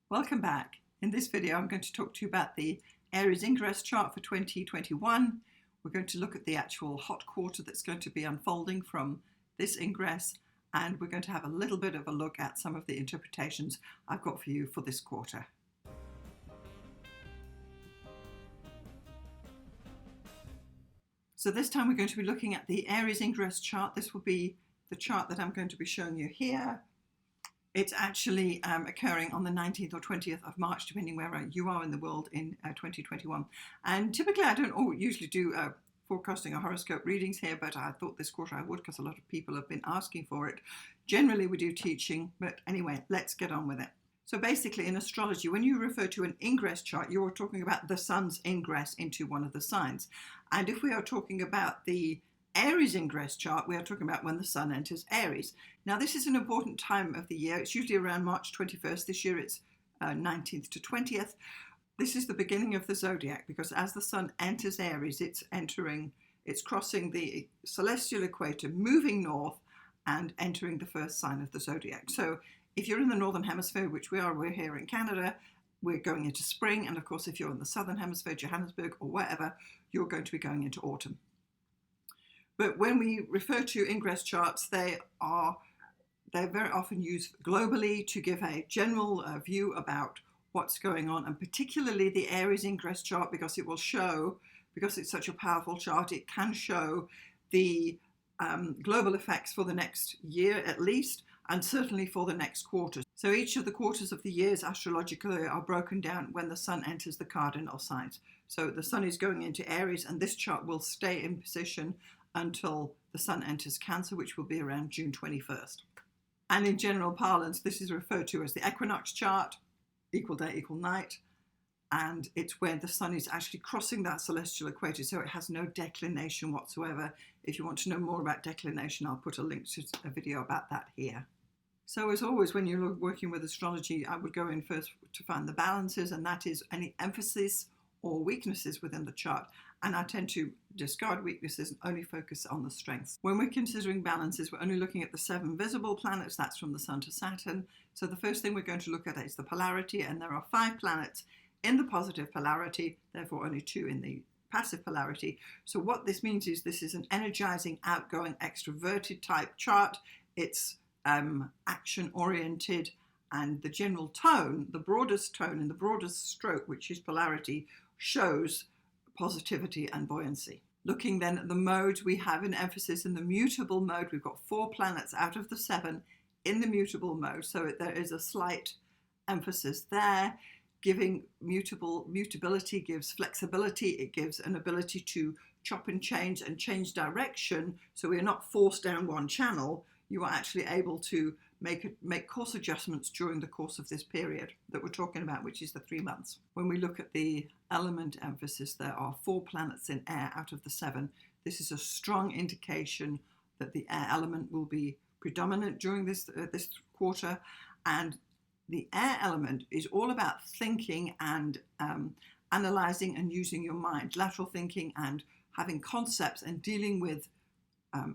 Welcome back. In this video I'm going to talk to you about the Aries Ingress chart for 2021. We're going to look at the actual hot quarter that's going to be unfolding from this Ingress, and we're going to have a little bit of a look at some of the interpretations I've got for you for this quarter. So this time we're going to be looking at the Aries Ingress chart. This will be the chart that I'm going to be showing you here. It's actually occurring on the 19th or 20th of March, depending where you are in the world in 2021. And typically I don't usually do forecasting or horoscope readings here, but I thought this quarter I would because a lot of people have been asking for it. Generally we do teaching, but anyway, let's get on with it. So basically in astrology, when you refer to an ingress chart, you're talking about the sun's ingress into one of the signs. And if we are talking about the Aries ingress chart, we are talking about when the sun enters Aries. Now this is an important time of the year. It's usually around March 21st. This year it's 19th to 20th. This is the beginning of the zodiac, because as the sun enters Aries, it's crossing the celestial equator, moving north and entering the first sign of the zodiac. So if you're in the northern hemisphere, which we're here in Canada, we're going into spring. And of course, if you're in the southern hemisphere, Johannesburg or wherever, you're going to be going into autumn. But when we refer to ingress charts, they're very often used globally to give a general view about what's going on, and particularly the Aries ingress chart, because it will show, because it's such a powerful chart, it can show the global effects for the next year at least, and certainly for the next quarter. So each of the quarters of the years astrologically are broken down when the sun enters the cardinal signs. So the sun is going into Aries, and this chart will stay in position until the sun enters Cancer, which will be around June 21st. And in general parlance, this is referred to as the Equinox chart, equal day, equal night. And it's where the sun is actually crossing that celestial equator, so it has no declination whatsoever. If you want to know more about declination, I'll put a link to a video about that here. So as always, when you're working with astrology, I would go in first to find the balances, and that is any emphasis or weaknesses within the chart. And I tend to discard weaknesses and only focus on the strengths. When we're considering balances, we're only looking at the 7 visible planets. That's from the Sun to Saturn. So the first thing we're going to look at is the polarity, and there are 5 planets in the positive polarity, therefore only 2 in the passive polarity. So what this means is this is an energizing, outgoing, extroverted type chart. It's action-oriented, and the general tone, the broadest tone and the broadest stroke, which is polarity, shows positivity and buoyancy. Looking then at the modes, we have an emphasis in the mutable mode. We've got 4 planets out of the 7 in the mutable mode, so there is a slight emphasis there. Giving mutability gives flexibility. It gives an ability to chop and change direction, so we're not forced down one channel. You are actually able to make course adjustments during the course of this period that we're talking about, which is the 3 months. When we look at the element emphasis, there are 4 planets in air out of the 7. This is a strong indication that the air element will be predominant during this quarter, and the air element is all about thinking and analyzing and using your mind, lateral thinking and having concepts and dealing with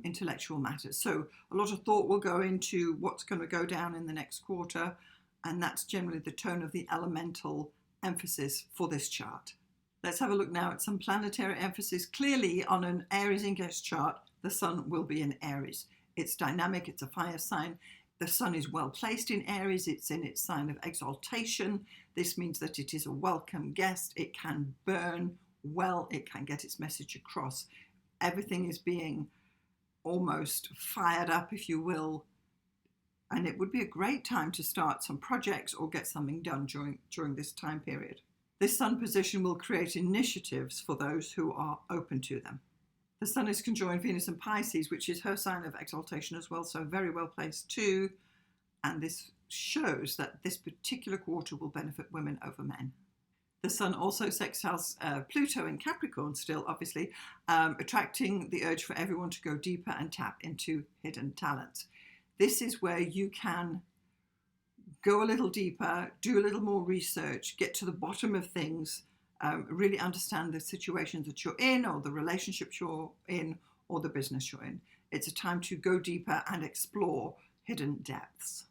intellectual matters. So a lot of thought will go into what's going to go down in the next quarter, and that's generally the tone of the elemental emphasis for this chart. Let's have a look now at some planetary emphasis. Clearly on an Aries ingress chart, the sun will be in Aries. It's dynamic, it's a fire sign. The sun is well placed in Aries, it's in its sign of exaltation. This means that it is a welcome guest. It can burn well, it can get its message across. Everything is being almost fired up, if you will, and it would be a great time to start some projects or get something done during this time period. This sun position will create initiatives for those who are open to them. The sun is conjoined Venus and Pisces, which is her sign of exaltation as well, so very well placed too, and this shows that this particular quarter will benefit women over men. The sun also sextiles Pluto in Capricorn still, obviously, attracting the urge for everyone to go deeper and tap into hidden talents. This is where you can go a little deeper, do a little more research, get to the bottom of things, really understand the situations that you're in, or the relationships you're in, or the business you're in. It's a time to go deeper and explore hidden depths.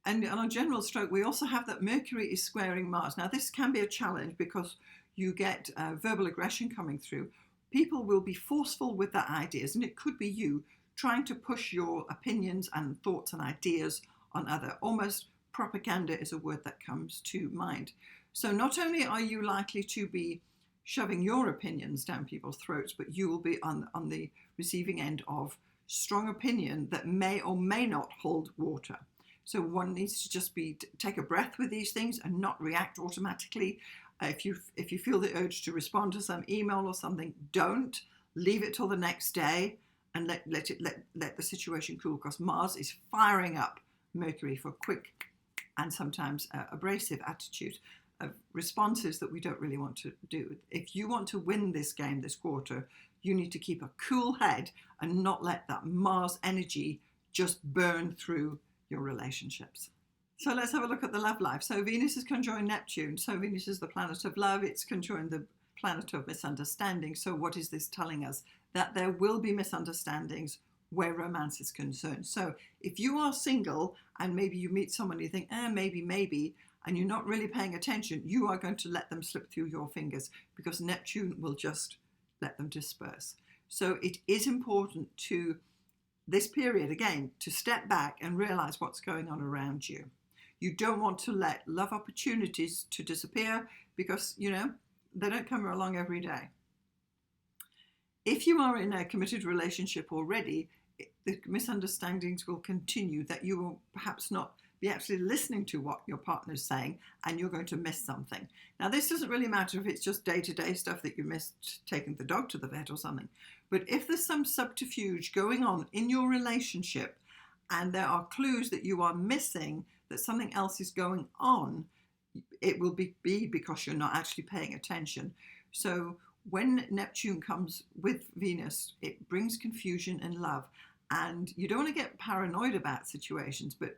And on a general stroke, we also have that Mercury is squaring Mars. Now, this can be a challenge because you get verbal aggression coming through. People will be forceful with their ideas, and it could be you trying to push your opinions and thoughts and ideas on other. Almost propaganda is a word that comes to mind. So not only are you likely to be shoving your opinions down people's throats, but you will be on the receiving end of strong opinion that may or may not hold water. So one needs to just take a breath with these things and not react automatically. If you feel the urge to respond to some email or something, don't. Leave it till the next day and let the situation cool, because Mars is firing up Mercury for quick and sometimes abrasive attitude of responses that we don't really want to do. If you want to win this game this quarter, you need to keep a cool head and not let that Mars energy just burn through your relationships. So let's have a look at the love life. So Venus is conjoined Neptune. So Venus is the planet of love. It's conjoined the planet of misunderstanding. So what is this telling us? That there will be misunderstandings where romance is concerned. So if you are single and maybe you meet someone you think, maybe, and you're not really paying attention, you are going to let them slip through your fingers because Neptune will just let them disperse. So it is important to this period, again, to step back and realize what's going on around you. You don't want to let love opportunities to disappear because, they don't come along every day. If you are in a committed relationship already, the misunderstandings will continue, that you will perhaps not be actually listening to what your partner is saying and you're going to miss something. Now, this doesn't really matter if it's just day-to-day stuff that you missed taking the dog to the vet or something. But if there's some subterfuge going on in your relationship and there are clues that you are missing, that something else is going on, it will be because you're not actually paying attention. So when Neptune comes with Venus, it brings confusion in love. And you don't want to get paranoid about situations, but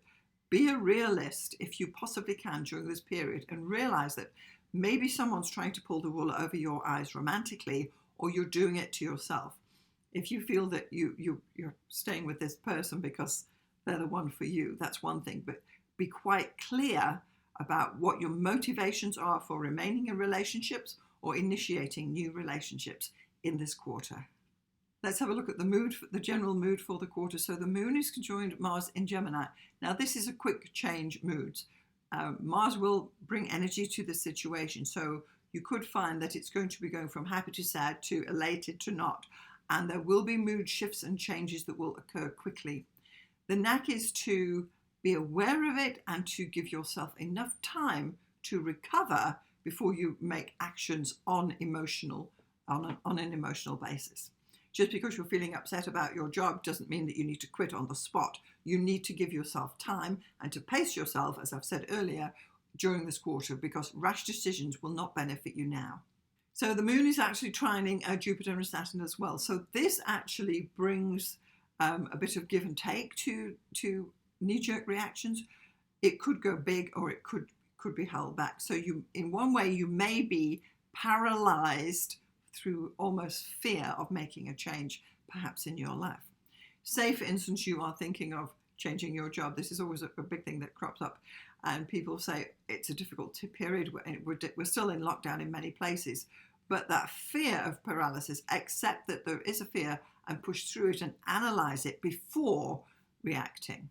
be a realist if you possibly can during this period and realize that maybe someone's trying to pull the wool over your eyes romantically, or you're doing it to yourself. If you feel that you're staying with this person because they're the one for you, that's one thing. But be quite clear about what your motivations are for remaining in relationships or initiating new relationships in this quarter. Let's have a look at the general mood for the quarter. So the moon is conjoined Mars in Gemini. Now this is a quick change moods. Mars will bring energy to the situation. So you could find that it's going to be going from happy to sad to elated to not. And there will be mood shifts and changes that will occur quickly. The knack is to be aware of it and to give yourself enough time to recover before you make actions on an emotional basis. Just because you're feeling upset about your job doesn't mean that you need to quit on the spot. You need to give yourself time and to pace yourself, as I've said earlier, during this quarter, because rash decisions will not benefit you now. So the moon is actually trining Jupiter and Saturn as well. So this actually brings a bit of give and take to knee-jerk reactions. It could go big or it could be held back. So in one way, you may be paralyzed through almost fear of making a change, perhaps in your life. Say, for instance, you are thinking of changing your job. This is always a big thing that crops up. And people say it's a difficult period. We're still in lockdown in many places. But that fear of paralysis, accept that there is a fear and push through it and analyze it before reacting.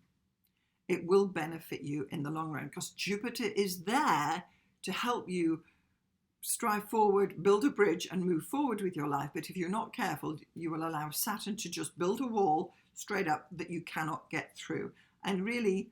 It will benefit you in the long run because Jupiter is there to help you strive forward, build a bridge and move forward with your life. But if you're not careful, you will allow Saturn to just build a wall straight up that you cannot get through. And really,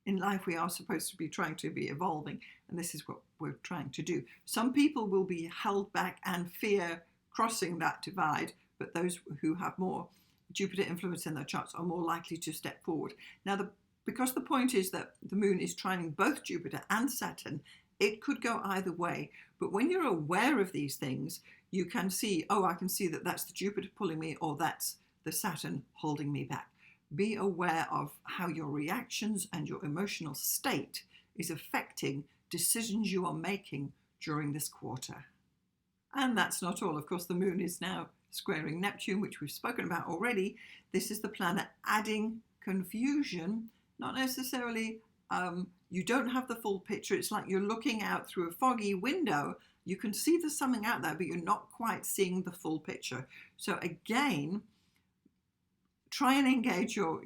in life, we are supposed to be trying to be evolving. And this is what we're trying to do. Some people will be held back and fear crossing that divide, but those who have more Jupiter influence in their charts are more likely to step forward. Now, because the point is that the moon is trining both Jupiter and Saturn, it could go either way. But when you're aware of these things, you can see, I can see that that's the Jupiter pulling me, or that's the Saturn holding me back. Be aware of how your reactions and your emotional state is affecting decisions you are making during this quarter. And that's not all. Of course, the moon is now squaring Neptune, which we've spoken about already. This is the planet adding confusion, not necessarily you don't have the full picture. It's like you're looking out through a foggy window. You can see there's something out there, but you're not quite seeing the full picture. So again, try and engage your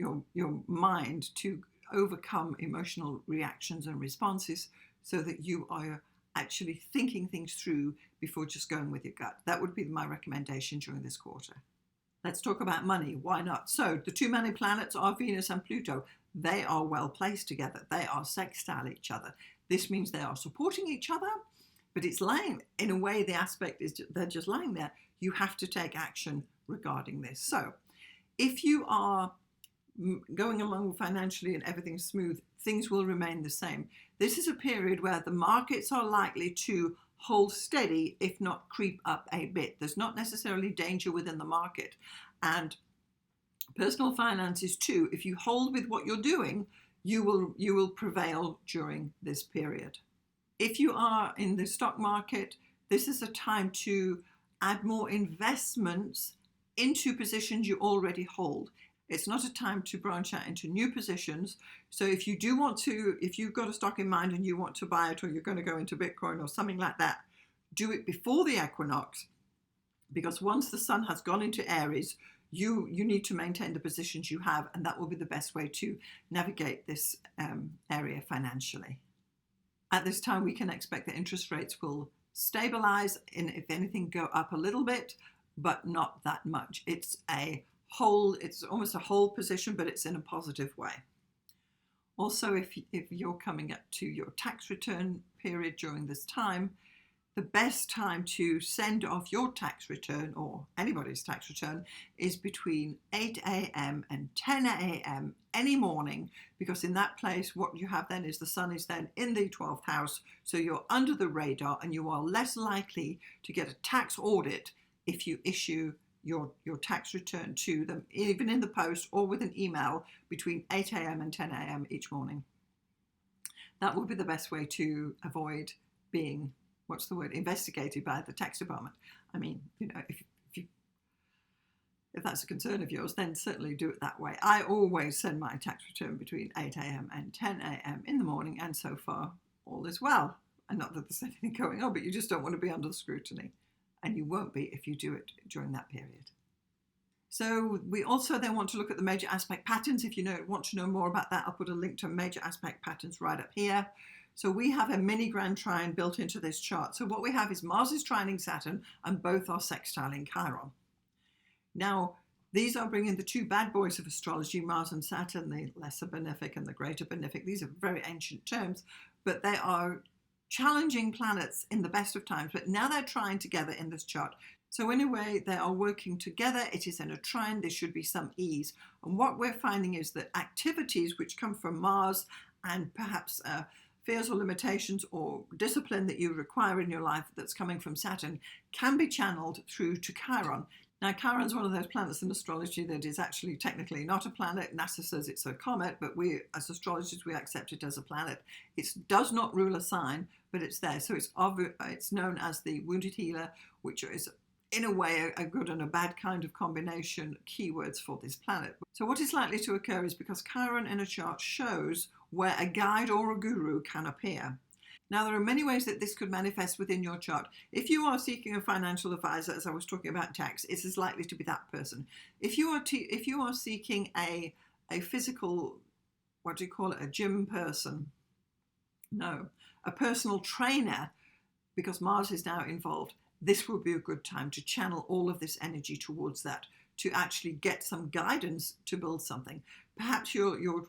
mind to overcome emotional reactions and responses so that you are actually thinking things through before just going with your gut. That would be my recommendation during this quarter. Let's talk about money. Why not? So the two money planets are Venus and Pluto. They are well placed together. They are sextile each other. This means they are supporting each other, but it's lying, in a way, the aspect is they're just lying there. You have to take action regarding this. So if you are going along financially and everything's smooth, things will remain the same. This is a period where the markets are likely to hold steady, if not creep up a bit. There's not necessarily danger within the market. And personal finances too, if you hold with what you're doing, you will prevail during this period. If you are in the stock market, this is a time to add more investments into positions you already hold. It's not a time to branch out into new positions. So if you do want to, if you've got a stock in mind and you want to buy it, or you're going to go into Bitcoin or something like that, do it before the equinox, because once the sun has gone into Aries, you need to maintain the positions you have, and that will be the best way to navigate this area financially. At this time, we can expect that interest rates will stabilize and, if anything, go up a little bit, but not that much. It's almost a whole position, but it's in a positive way. Also, if you're coming up to your tax return period during this time, the best time to send off your tax return, or anybody's tax return, is between 8 a.m. and 10 a.m. any morning, because in that place, what you have then is the sun is then in the 12th house, so you're under the radar and you are less likely to get a tax audit if you issue your tax return to them, even in the post or with an email between 8 a.m. and 10 a.m. each morning. That would be the best way to avoid being, investigated by the tax department. I mean, if that's a concern of yours, then certainly do it that way. I always send my tax return between 8 a.m. and 10 a.m. in the morning, and so far all is well. And not that there's anything going on, but you just don't want to be under the scrutiny. And you won't be if you do it during that period. So we also then want to look at the major aspect patterns. If you want to know more about that, I'll put a link to major aspect patterns right up here. So we have a mini grand trine built into this chart. So what we have is Mars is trining Saturn, and both are sextiling Chiron. Now, these are bringing the two bad boys of astrology, Mars and Saturn, the lesser benefic and the greater benefic. These are very ancient terms, but they are challenging planets in the best of times, but now they're trying together in this chart. So in a way, they are working together. It is in a trine. There should be some ease. And what we're finding is that activities which come from Mars and perhaps fears or limitations or discipline that you require in your life that's coming from Saturn can be channeled through to Chiron. Now, Chiron's one of those planets in astrology that is actually technically not a planet. NASA says it's a comet, but we, as astrologers, we accept it as a planet. It does not rule a sign, but it's there. So it's known as the wounded healer, which is, in a way, a good and a bad kind of combination keywords for this planet. So what is likely to occur is, because Chiron in a chart shows where a guide or a guru can appear. Now, there are many ways that this could manifest within your chart. If you are seeking a financial advisor, as I was talking about tax, it is likely to be that person. If you are seeking a physical, a gym person? No, a personal trainer, because Mars is now involved, this would be a good time to channel all of this energy towards that, to actually get some guidance to build something. Perhaps you're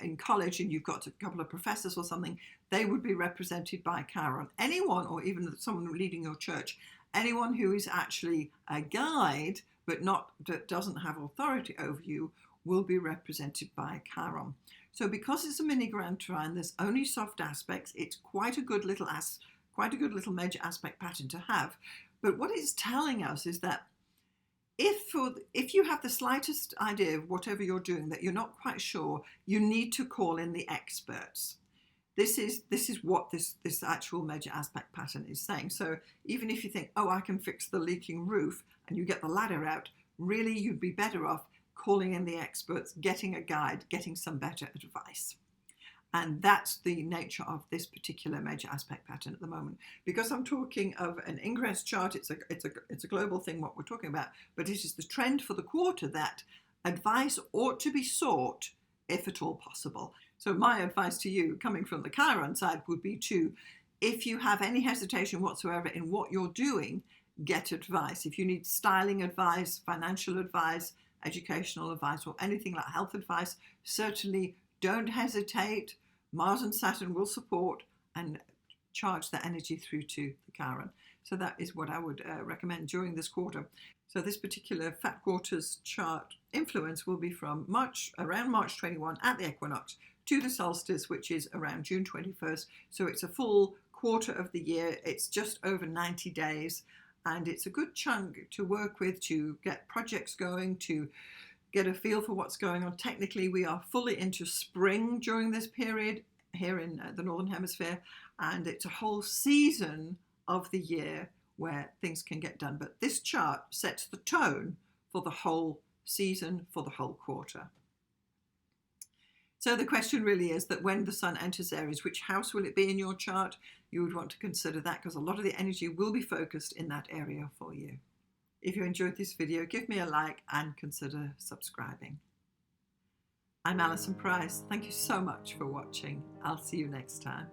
in college and you've got a couple of professors or something, they would be represented by Chiron. Anyone, or even someone leading your church, anyone who is actually a guide but that doesn't have authority over you, will be represented by Chiron. So because it's a mini grand trine, there's only soft aspects. It's quite a good little major aspect pattern to have. But what it's telling us is that if you have the slightest idea of whatever you're doing that you're not quite sure, you need to call in the experts. This is what this actual major aspect pattern is saying. So even if you think, oh, I can fix the leaking roof, and you get the ladder out, really you'd be better off calling in the experts, getting a guide, getting some better advice. And that's the nature of this particular major aspect pattern at the moment. Because I'm talking of an Ingress chart, it's a global thing what we're talking about, but it is the trend for the quarter that advice ought to be sought if at all possible. So my advice to you, coming from the Chiron side, would be to, if you have any hesitation whatsoever in what you're doing, get advice. If you need styling advice, financial advice, educational advice, or anything like health advice, certainly don't hesitate. Mars and Saturn will support and charge that energy through to the Chiron. So that is what I would recommend during this quarter. So this particular fat quarters chart influence will be from around March 21 at the equinox to the solstice, which is around June 21st. So it's a full quarter of the year. It's just over 90 days, and it's a good chunk to work with, to get projects going, to get a feel for what's going on. Technically, we are fully into spring during this period here in the Northern Hemisphere, and it's a whole season of the year where things can get done. But this chart sets the tone for the whole season, for the whole quarter. So the question really is that when the sun enters Aries, which house will it be in your chart? You would want to consider that, because a lot of the energy will be focused in that area for you. If you enjoyed this video, give me a like and consider subscribing. I'm Alison Price. Thank you so much for watching. I'll see you next time.